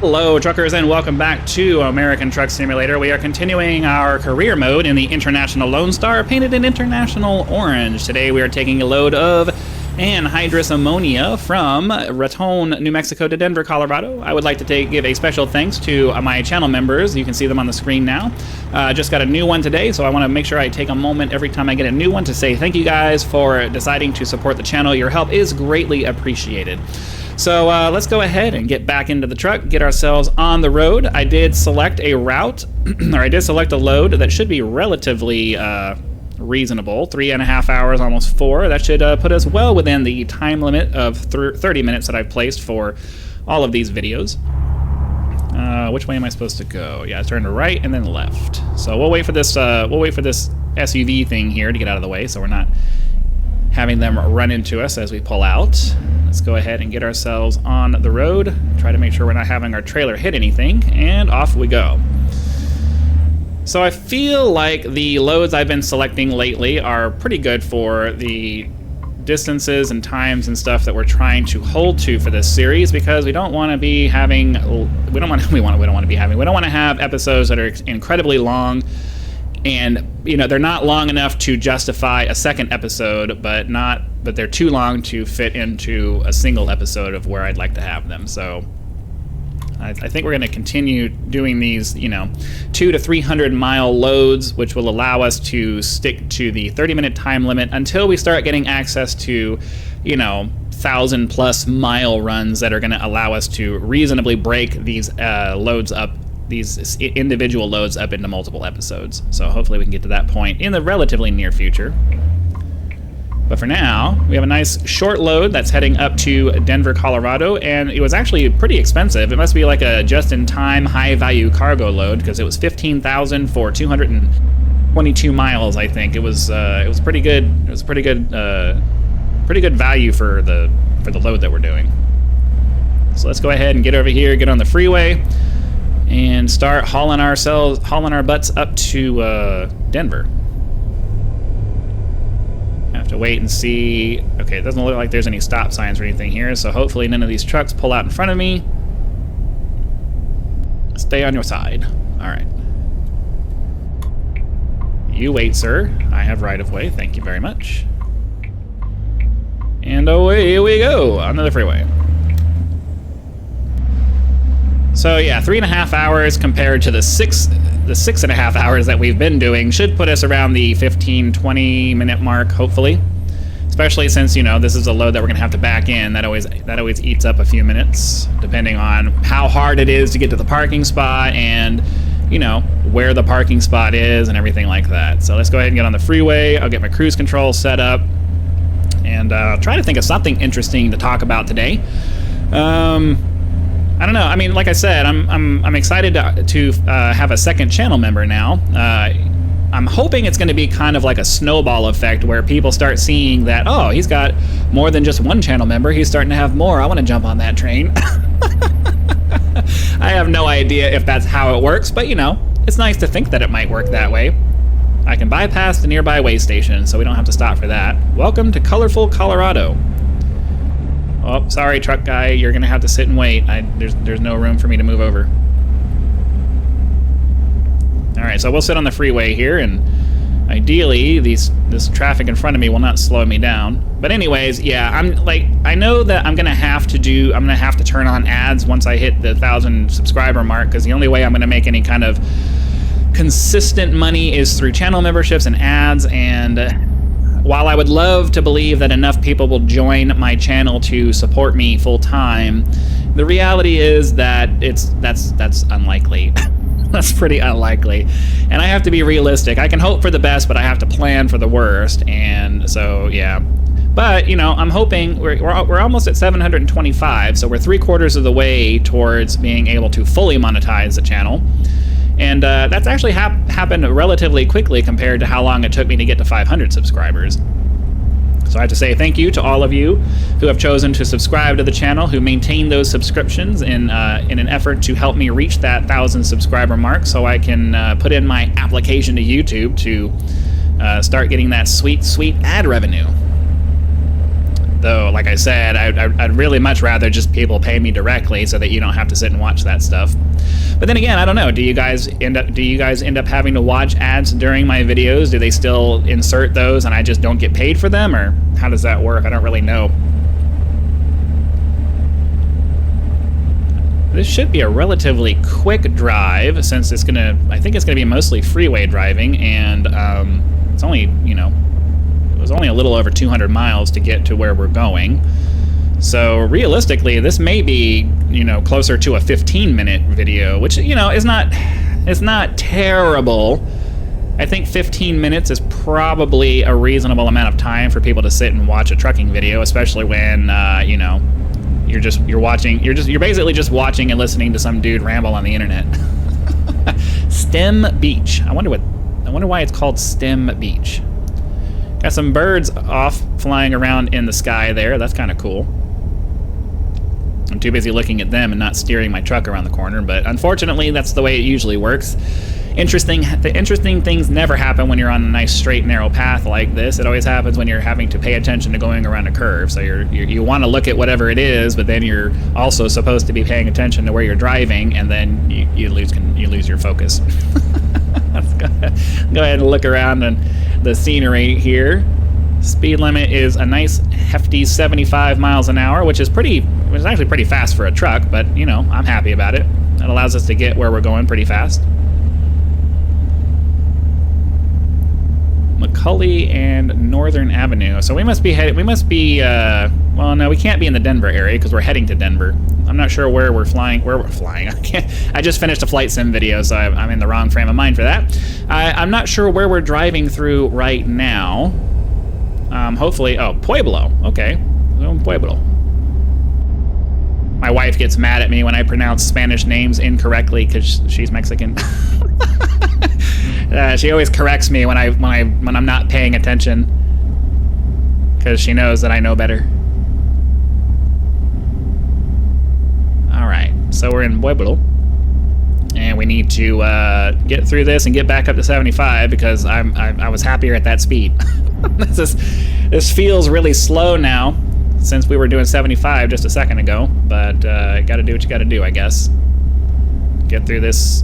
Hello truckers and welcome back to American Truck Simulator. We are continuing our career mode in the International Lonestar, painted in International Orange. Today we are taking a load of anhydrous ammonia from Raton, New Mexico to Denver, Colorado. I would like to give a special thanks to my channel members. You can see them on the screen now. Just got a new one today, so I want to make sure I take a moment every time I get a new one to say thank you guys for deciding to support the channel. Your help is greatly appreciated. So let's go ahead and get back into the truck, get ourselves on the road. I did select a route, or I did select a load that should be relatively reasonable. 3.5 hours, almost 4. That should put us well within the time limit of 30 minutes that I've placed for all of these videos. Which way am I supposed to go? Yeah, turn to right and then left. So we'll wait for this. We'll wait for this SUV thing here to get out of the way, so we're not having them run into us as we pull out. Let's go ahead and get ourselves on the road. Try to make sure we're not having our trailer hit anything, and off we go. So I feel like the loads I've been selecting lately are pretty good for the distances and times and stuff that we're trying to hold to for this series, because we don't want to be having we don't want to have episodes that are incredibly long, and they're not long enough to justify a second episode, but they're too long to fit into a single episode of where I'd like to have them. So I think we're going to continue doing these 200 to 300 mile loads, which will allow us to stick to the 30-minute time limit until we start getting access to 1,000+ mile runs that are going to allow us to reasonably break these loads up, these individual loads up into multiple episodes. So hopefully we can get to that point in the relatively near future. But for now, we have a nice short load that's heading up to Denver, Colorado, and it was actually pretty expensive. It must be like a just-in-time high-value cargo load, because it was $15,000 for 222 miles. I think it was pretty good. It was pretty good value for the load that we're doing. So let's go ahead and get over here, get on the freeway, and start hauling our butts up to Denver. Have to wait and see. Okay, it doesn't look like there's any stop signs or anything here, so hopefully none of these trucks pull out in front of me. Stay on your side. All right. You wait, sir. I have right of way. Thank you very much. And away we go onto the freeway. So yeah, 3.5 hours compared to the 6.5 hours that we've been doing should put us around the 15-20 minute mark, hopefully. Especially since this is a load that we're gonna have to back in. That always eats up a few minutes, depending on how hard it is to get to the parking spot and where the parking spot is and everything like that. So let's go ahead and get on the freeway. I'll get my cruise control set up and try to think of something interesting to talk about today. I don't know. I mean, like I said, I'm excited to have a second channel member now. I'm hoping it's going to be kind of like a snowball effect where people start seeing that, oh, he's got more than just one channel member. He's starting to have more. I want to jump on that train. I have no idea if that's how it works, but it's nice to think that it might work that way. I can bypass the nearby way station, so we don't have to stop for that. Welcome to colorful Colorado. Oh, sorry, truck guy. You're gonna have to sit and wait. There's no room for me to move over. All right, so we'll sit on the freeway here, and ideally, this traffic in front of me will not slow me down. But anyways, yeah, I know that I'm gonna have to turn on ads once I hit the 1,000 subscriber mark, because the only way I'm gonna make any kind of consistent money is through channel memberships and ads. And while I would love to believe that enough people will join my channel to support me full time, the reality is that that's unlikely. That's pretty unlikely, and I have to be realistic. I can hope for the best, but I have to plan for the worst. And so yeah, but I'm hoping we're almost at 725, so we're 3/4 of the way towards being able to fully monetize the channel. And that's actually happened relatively quickly compared to how long it took me to get to 500 subscribers. So I have to say thank you to all of you who have chosen to subscribe to the channel, who maintain those subscriptions in an effort to help me reach that 1,000 subscriber mark, so I can put in my application to YouTube to start getting that sweet ad revenue. Though, like I said, I'd really much rather just people pay me directly so that you don't have to sit and watch that stuff. But then again, I don't know. Do you guys end up having to watch ads during my videos? Do they still insert those and I just don't get paid for them, or how does that work? I don't really know. This should be a relatively quick drive, since it's gonna. I think it's gonna be mostly freeway driving, and it's only, you know, it was only a little over 200 miles to get to where we're going. So realistically, this may be, you know, closer to a 15-minute video, which, you know, is not terrible. I think 15 minutes is probably a reasonable amount of time for people to sit and watch a trucking video, especially when you know, you're basically just watching and listening to some dude ramble on the internet. Stem Beach. I wonder why it's called Stem Beach. Got some birds off flying around in the sky there. That's kind of cool. I'm too busy looking at them and not steering my truck around the corner, but unfortunately, that's the way it usually works. The interesting things never happen when you're on a nice straight narrow path like this. It always happens when you're having to pay attention to going around a curve. So you want to look at whatever it is, but then you're also supposed to be paying attention to where you're driving, and then you lose your focus. Let's go ahead and look around and the scenery here. Speed limit is a nice hefty 75 miles an hour, which is actually pretty fast for a truck, but you know, I'm happy about it. That allows us to get where we're going pretty fast. McCully and Northern Avenue. So we must be well, no, we can't be in the Denver area because we're heading to Denver. I'm not sure where we're flying. I just finished a flight sim video, so I'm in the wrong frame of mind for that. I'm not sure where we're driving through right now. Hopefully, Pueblo. Okay, Pueblo. My wife gets mad at me when I pronounce Spanish names incorrectly because she's Mexican. She always corrects me when I'm not paying attention because she knows that I know better. All right, so we're in Pueblo, and we need to get through this and get back up to 75 because I was happier at that speed. This feels really slow now since we were doing 75 just a second ago, but gotta do what you gotta do, I guess. Get through this.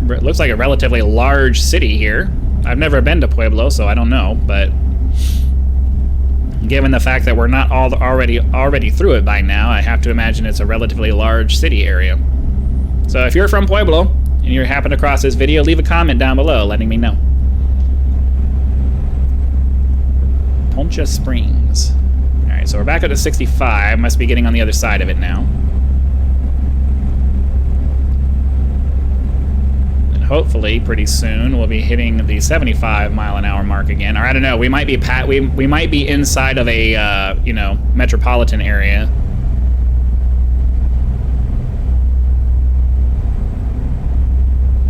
It looks like a relatively large city here. I've never been to Pueblo, so I don't know, but given the fact that we're not already through it by now, I have to imagine it's a relatively large city area. So if you're from Pueblo and you happen to cross this video, leave a comment down below letting me know. Poncha Springs. Alright, so we're back up to 65. Must be getting on the other side of it now. And hopefully, pretty soon, we'll be hitting the 75 mile an hour mark again. Or I don't know, we might be we might be inside of a you know, metropolitan area.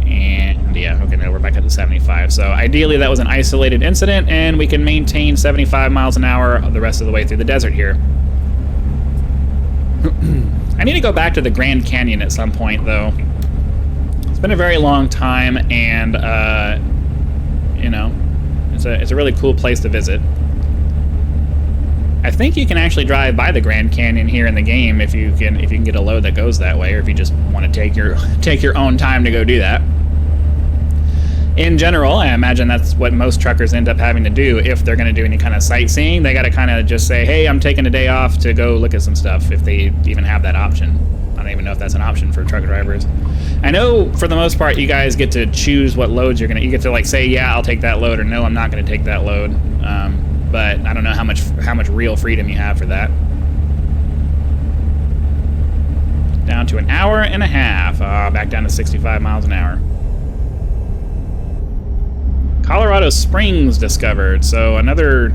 And yeah, okay, now we're back up to 75. So ideally that was an isolated incident, and we can maintain 75 miles an hour the rest of the way through the desert here. I need to go back to the Grand Canyon at some point, though. It's been a very long time, and you know, it's a really cool place to visit. I think you can actually drive by the Grand Canyon here in the game if you can get a load that goes that way, or if you just want to take your own time to go do that. In general, I imagine that's what most truckers end up having to do if they're going to do any kind of sightseeing. They got to kind of just say, hey, I'm taking a day off to go look at some stuff, if they even have that option. I don't even know if that's an option for truck drivers. I know for the most part you guys get to choose what loads you're going to... You get to like say, yeah, I'll take that load, or no, I'm not going to take that load. But I don't know how much real freedom you have for that. Down to an hour and a half. Back down to 65 miles an hour. Colorado Springs discovered, so another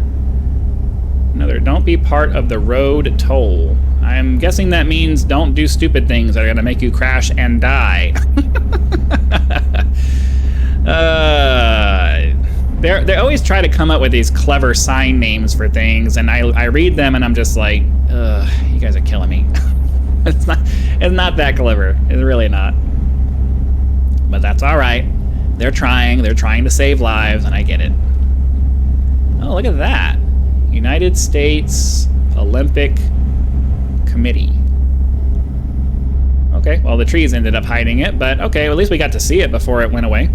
don't be part of the road toll. I'm guessing that means don't do stupid things that are gonna make you crash and die. They always try to come up with these clever sign names for things, and I read them and I'm just like, ugh, you guys are killing me. It's not that clever. It's really not. But that's all right. They're trying to save lives, and I get it. Oh, look at that. United States Olympic Committee. Okay, well, the trees ended up hiding it, but okay, well, at least we got to see it before it went away.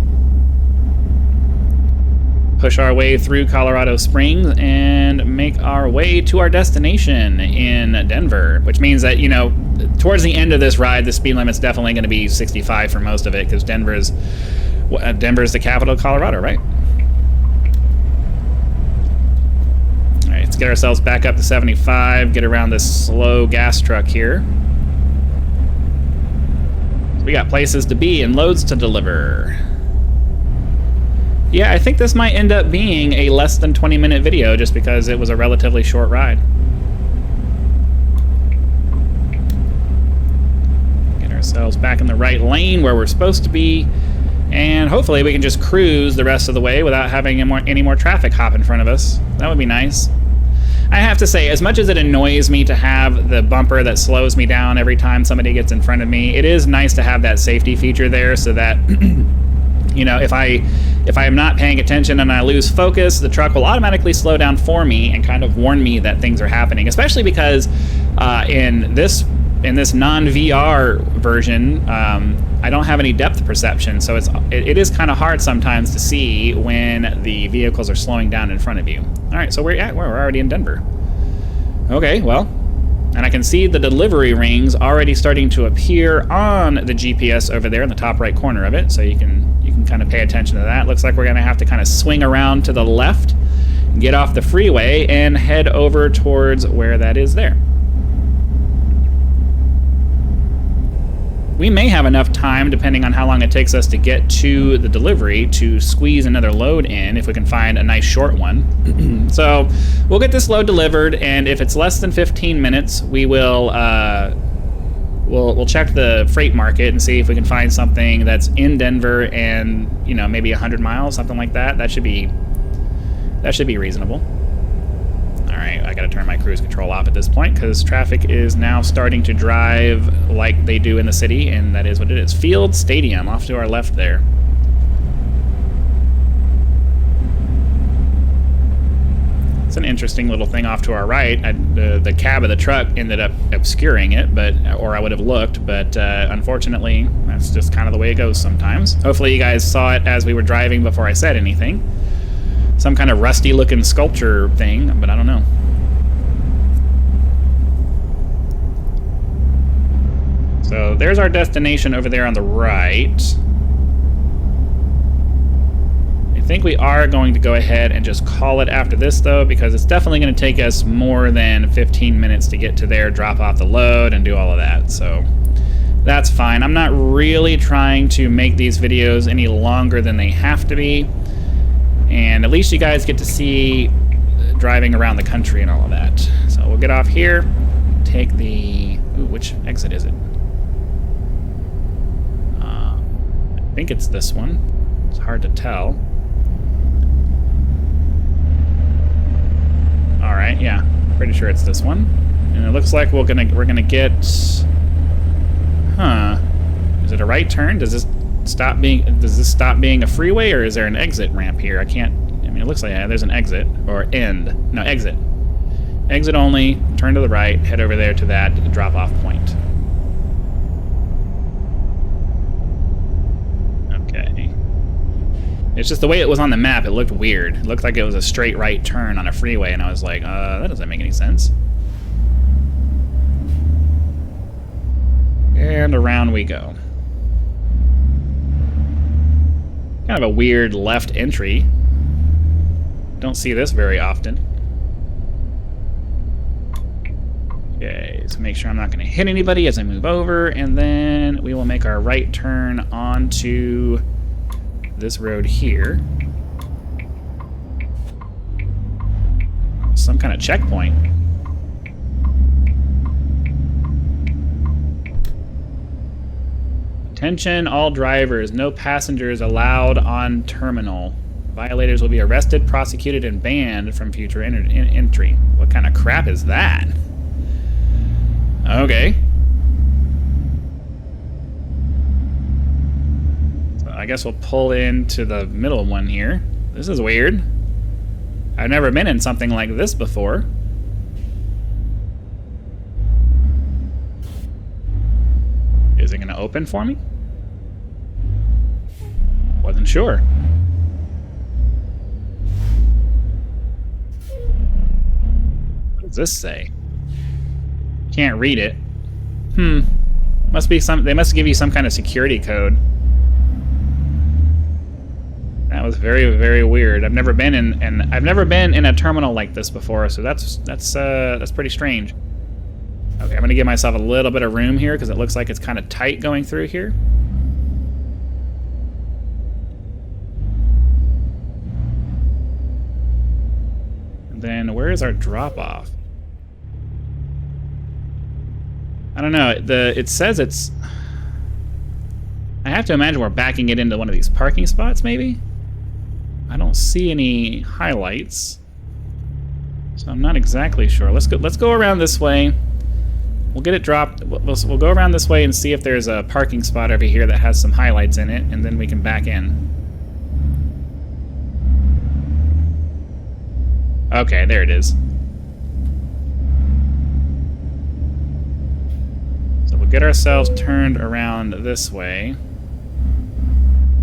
Push our way through Colorado Springs and make our way to our destination in Denver, which means that, you know, towards the end of this ride, the speed limit's definitely going to be 65 for most of it, because Denver's the capital of Colorado, right? All right, let's get ourselves back up to 75, get around this slow gas truck here. So we got places to be and loads to deliver. Yeah, I think this might end up being a less than 20-minute video just because it was a relatively short ride. Get ourselves back in the right lane where we're supposed to be, and hopefully we can just cruise the rest of the way without having any more traffic hop in front of us. That would be nice. I have to say, as much as it annoys me to have the bumper that slows me down every time somebody gets in front of me, it is nice to have that safety feature there so that you know, if I am not paying attention and I lose focus, the truck will automatically slow down for me and kind of warn me that things are happening. Especially because in this non-VR version, I don't have any depth perception, so it is kind of hard sometimes to see when the vehicles are slowing down in front of you. All right, so we're already in Denver. Okay, well. And I can see the delivery rings already starting to appear on the GPS over there in the top right corner of it, so you can kind of pay attention to that. Looks like we're going to have to kind of swing around to the left, get off the freeway, and head over towards where that is there. We may have enough time, depending on how long it takes us to get to the delivery, to squeeze another load in if we can find a nice short one. So we'll get this load delivered, and if it's less than 15 minutes, we will we'll check the freight market and see if we can find something that's in Denver and, you know, maybe 100 miles, something like that. That should be reasonable. All right, I got to turn my cruise control off at this point because traffic is now starting to drive like they do in the city, and that is what it is. Field Stadium off to our left there. It's an interesting little thing off to our right. The cab of the truck ended up obscuring it, or I would have looked, but unfortunately, that's just kind of the way it goes sometimes. Hopefully you guys saw it as we were driving before I said anything. Some kind of rusty-looking sculpture thing, but I don't know. So there's our destination over there on the right. I think we are going to go ahead and just call it after this, though, because it's definitely going to take us more than 15 minutes to get to there, drop off the load, and do all of that. So that's fine. I'm not really trying to make these videos any longer than they have to be. And at least you guys get to see driving around the country and all of that. So we'll get off here, take the... Ooh, which exit is it? I think it's this one. It's hard to tell. All right, yeah, pretty sure it's this one. And it looks like we're gonna get... Huh. Is it a right turn? Does this stop being a freeway, or is there an exit ramp here? I mean, it looks like there's an exit or end. No, exit. Exit only, turn to the right, head over there to that drop-off point. Okay. It's just the way it was on the map, it looked weird. It looked like it was a straight right turn on a freeway, and I was like, that doesn't make any sense. And around we go. Kind of a weird left entry. Don't see this very often. Okay, so make sure I'm not going to hit anybody as I move over, and then we will make our right turn onto this road here. Some kind of checkpoint. Attention all drivers, no passengers allowed on terminal. Violators will be arrested, prosecuted, and banned from future entry. What kind of crap is that? Okay. So I guess we'll pull into the middle one here. This is weird. I've never been in something like this before. Is it going to open for me? Wasn't sure. What does this say? Can't read it. Must be some. They must give you some kind of security code. That was very, very weird. I've never been in a terminal like this before, so that's pretty strange. Okay, I'm gonna give myself a little bit of room here because it looks like it's kind of tight going through here. And then where is our drop off? I don't know. It says it's. I have to imagine we're backing it into one of these parking spots, maybe. I don't see any highlights, so I'm not exactly sure. Let's go around this way. We'll get it dropped. We'll go around this way and see if there's a parking spot over here that has some highlights in it, and then we can back in. Okay, there it is. So we'll get ourselves turned around this way.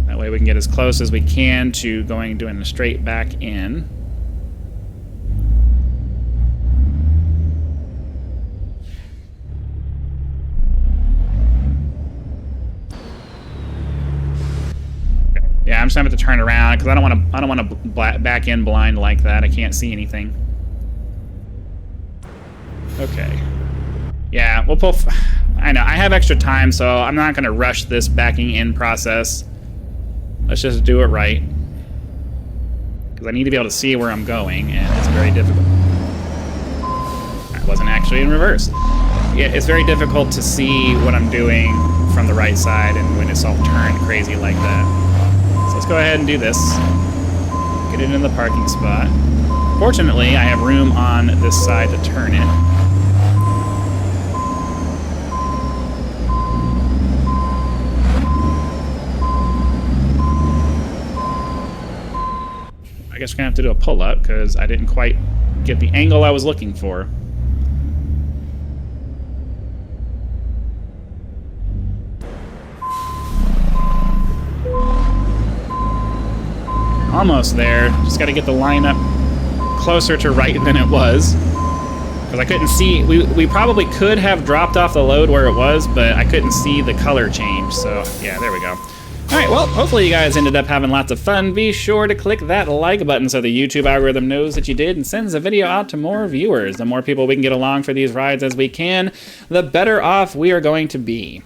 That way we can get as close as we can to doing the straight back in. Okay. Yeah, I'm just gonna have to turn around because I don't want to back in blind like that. I can't see anything. Okay. Yeah, we'll pull. I know I have extra time, so I'm not gonna rush this backing in process. Let's just do it right. Because I need to be able to see where I'm going, and it's very difficult. I wasn't actually in reverse. Yeah, it's very difficult to see what I'm doing from the right side and when it's all turned crazy like that. So let's go ahead and do this. Get it in the parking spot. Fortunately, I have room on this side to turn it. I guess we're gonna have to do a pull-up because I didn't quite get the angle I was looking for. Almost there. Just got to get the line up closer to right than it was. Because I couldn't see. We probably could have dropped off the load where it was, but I couldn't see the color change. So, yeah, there we go. Alright, well, hopefully you guys ended up having lots of fun. Be sure to click that like button so the YouTube algorithm knows that you did and sends the video out to more viewers. The more people we can get along for these rides as we can, the better off we are going to be.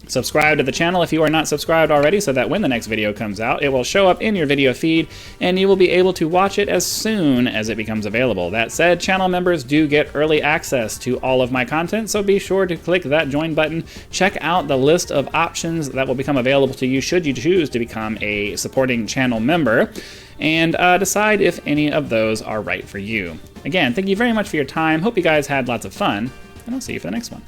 Subscribe to the channel if you are not subscribed already so that when the next video comes out, it will show up in your video feed and you will be able to watch it as soon as it becomes available. That said, channel members do get early access to all of my content, so be sure to click that join button. Check out the list of options that will become available to you should you choose to become a supporting channel member, and decide if any of those are right for you. Again, thank you very much for your time. Hope you guys had lots of fun, and I'll see you for the next one.